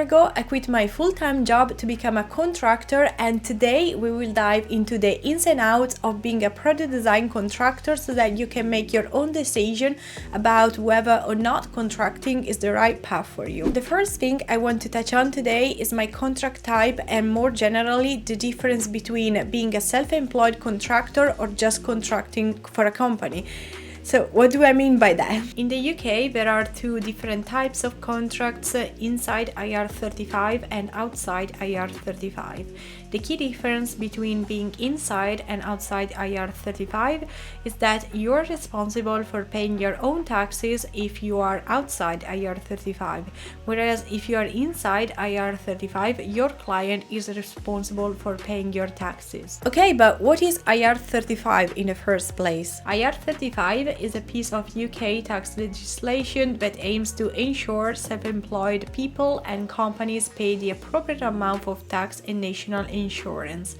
ago, I quit my full-time job to become a contractor, and today we will dive into the ins and outs of being a product design contractor so that you can make your own decision about whether or not contracting is the right path for you. The first thing I want to touch on today is my contract type and more generally the difference between being a self-employed contractor or just contracting for a company. So what do I mean by that? In the UK, there are two different types of contracts, inside IR35 and outside IR35. The key difference between being inside and outside IR35 is that you're responsible for paying your own taxes if you are outside IR35, whereas if you are inside IR35, your client is responsible for paying your taxes. Okay, but what is IR35 in the first place? IR35 is a piece of UK tax legislation that aims to ensure self-employed people and companies pay the appropriate amount of tax and national insurance.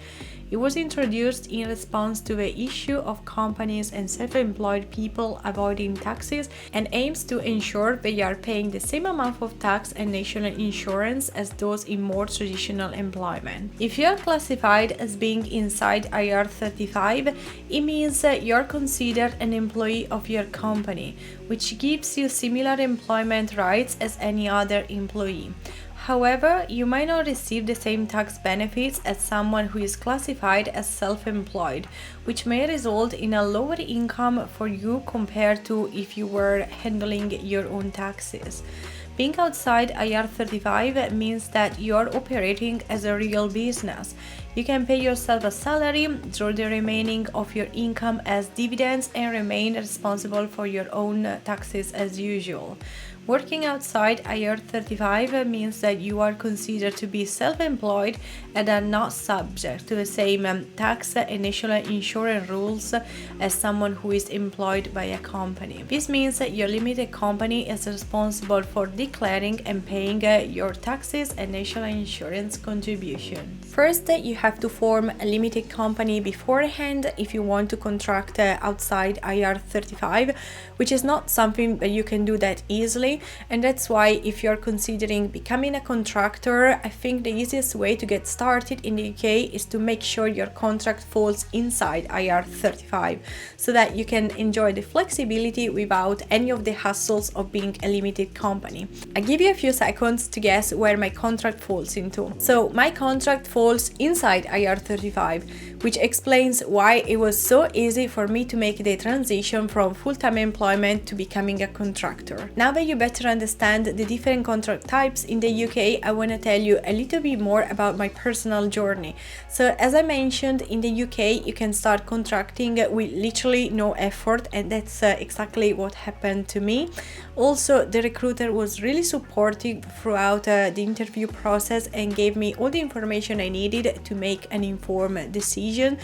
It was introduced in response to the issue of companies and self-employed people avoiding taxes and aims to ensure they are paying the same amount of tax and national insurance as those in more traditional employment. If you are classified as being inside IR35, it means that you're considered an employee of your company, which gives you similar employment rights as any other employee. However, you might not receive the same tax benefits as someone who is classified as self-employed, which may result in a lower income for you compared to if you were handling your own taxes. Being outside IR35 means that you're operating as a real business. You can pay yourself a salary, draw the remaining of your income as dividends, and remain responsible for your own taxes as usual. Working outside IR35 means that you are considered to be self-employed and are not subject to the same tax and national insurance rules as someone who is employed by a company. This means that your limited company is responsible for declaring and paying your taxes and national insurance contributions. First, you have to form a limited company beforehand if you want to contract outside IR35, which is not something that you can do that easily. And that's why if you're considering becoming a contractor, I think the easiest way to get started in the UK is to make sure your contract falls inside IR35 so that you can enjoy the flexibility without any of the hassles of being a limited company. I'll give you a few seconds to guess where my contract falls into. So my contract falls inside IR35, which explains why it was so easy for me to make the transition from full-time employment to becoming a contractor. Now that you better understand the different contract types in the UK, I want to tell you a little bit more about my personal journey. So as I mentioned, in the UK you can start contracting with literally no effort, and that's exactly what happened to me. Also, the recruiter was really supportive throughout the interview process and gave me all the information I needed to make an informed decision.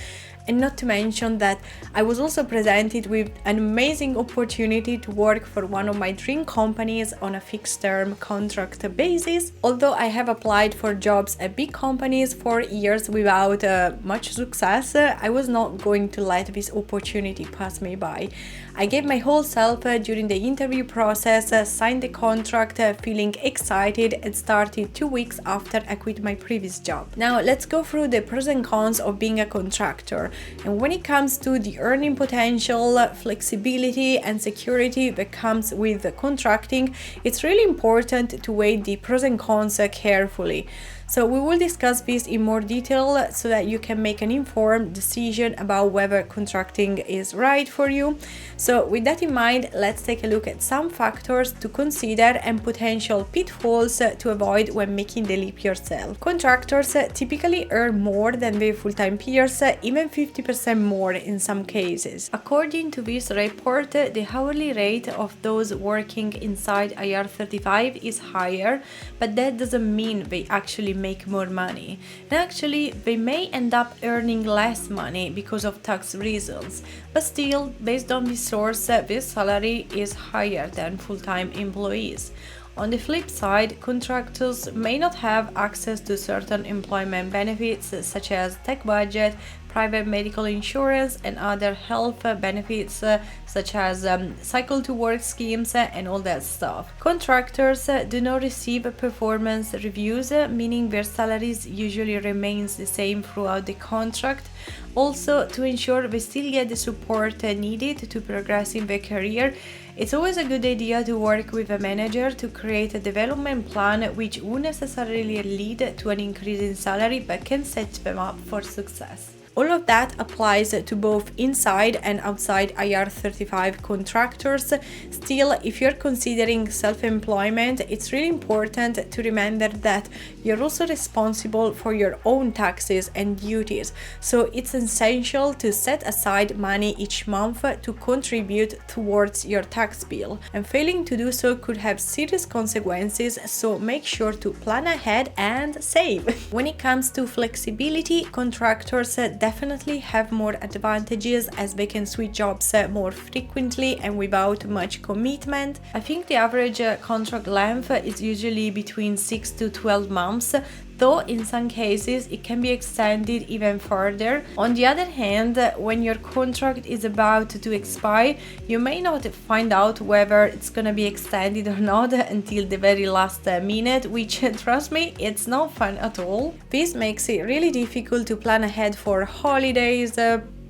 And not to mention that I was also presented with an amazing opportunity to work for one of my dream companies on a fixed-term contract basis. Although I have applied for jobs at big companies for years without much success, I was not going to let this opportunity pass me by. I gave my whole self during the interview process, signed the contract, feeling excited, and started 2 weeks after I quit my previous job. Now let's go through the pros and cons of being a contractor. And when it comes to the earning potential, flexibility, and security that comes with contracting, it's really important to weigh the pros and cons carefully. So we will discuss this in more detail so that you can make an informed decision about whether contracting is right for you. So with that in mind, let's take a look at some factors to consider and potential pitfalls to avoid when making the leap yourself. Contractors typically earn more than their full-time peers, even 50% more in some cases. According to this report, the hourly rate of those working inside IR35 is higher, but that doesn't mean they actually make more money. And actually, they may end up earning less money because of tax reasons, but still, based on this source, their salary is higher than full-time employees. On the flip side, contractors may not have access to certain employment benefits such as tech budget, private medical insurance, and other health benefits such as cycle to work schemes and all that stuff. Contractors do not receive performance reviews, meaning their salaries usually remains the same throughout the contract. Also, to ensure they still get the support needed to progress in their career, it's always a good idea to work with a manager to create a development plan which won't necessarily lead to an increase in salary but can set them up for success. All of that applies to both inside and outside IR35 contractors. Still, if you're considering self-employment, it's really important to remember that you're also responsible for your own taxes and duties. So it's essential to set aside money each month to contribute towards your tax bill. And failing to do so could have serious consequences, so make sure to plan ahead and save. When it comes to flexibility, contractors definitely have more advantages as they can switch jobs more frequently and without much commitment. I think the average contract length is usually between 6 to 12 months, though in some cases it can be extended even further. On the other hand, when your contract is about to expire, you may not find out whether it's gonna be extended or not until the very last minute, which, trust me, it's not fun at all. This makes it really difficult to plan ahead for holidays,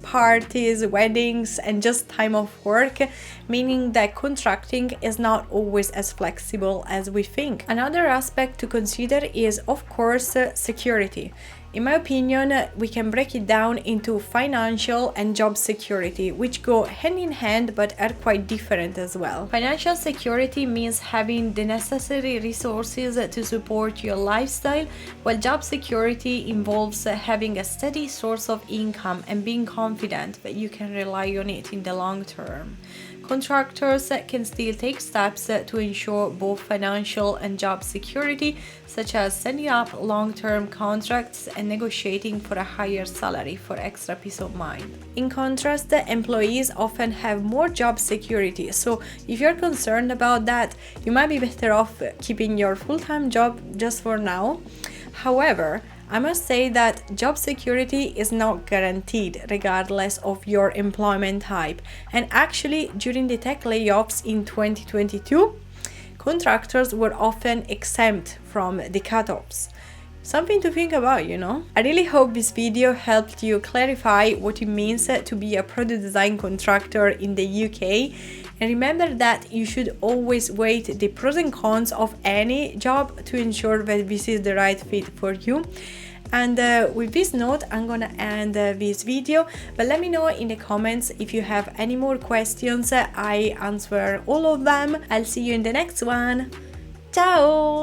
parties, weddings, and just time off work, meaning that contracting is not always as flexible as we think. Another aspect to consider is, of course, security. In my opinion, we can break it down into financial and job security, which go hand in hand but are quite different as well. Financial security means having the necessary resources to support your lifestyle, while job security involves having a steady source of income and being confident that you can rely on it in the long term. Contractors can still take steps to ensure both financial and job security, such as setting up long-term contracts and negotiating for a higher salary for extra peace of mind. In contrast, employees often have more job security, so if you're concerned about that, you might be better off keeping your full-time job just for now. However, I must say that job security is not guaranteed regardless of your employment type, and actually during the tech layoffs in 2022, contractors were often exempt from the cutoffs. Something to think about, you know? I really hope this video helped you clarify what it means to be a product design contractor in the UK. And remember that you should always weigh the pros and cons of any job to ensure that this is the right fit for you. And with this note, I'm gonna end this video, but let me know in the comments if you have any more questions. I answer all of them. I'll see you in the next one. Ciao!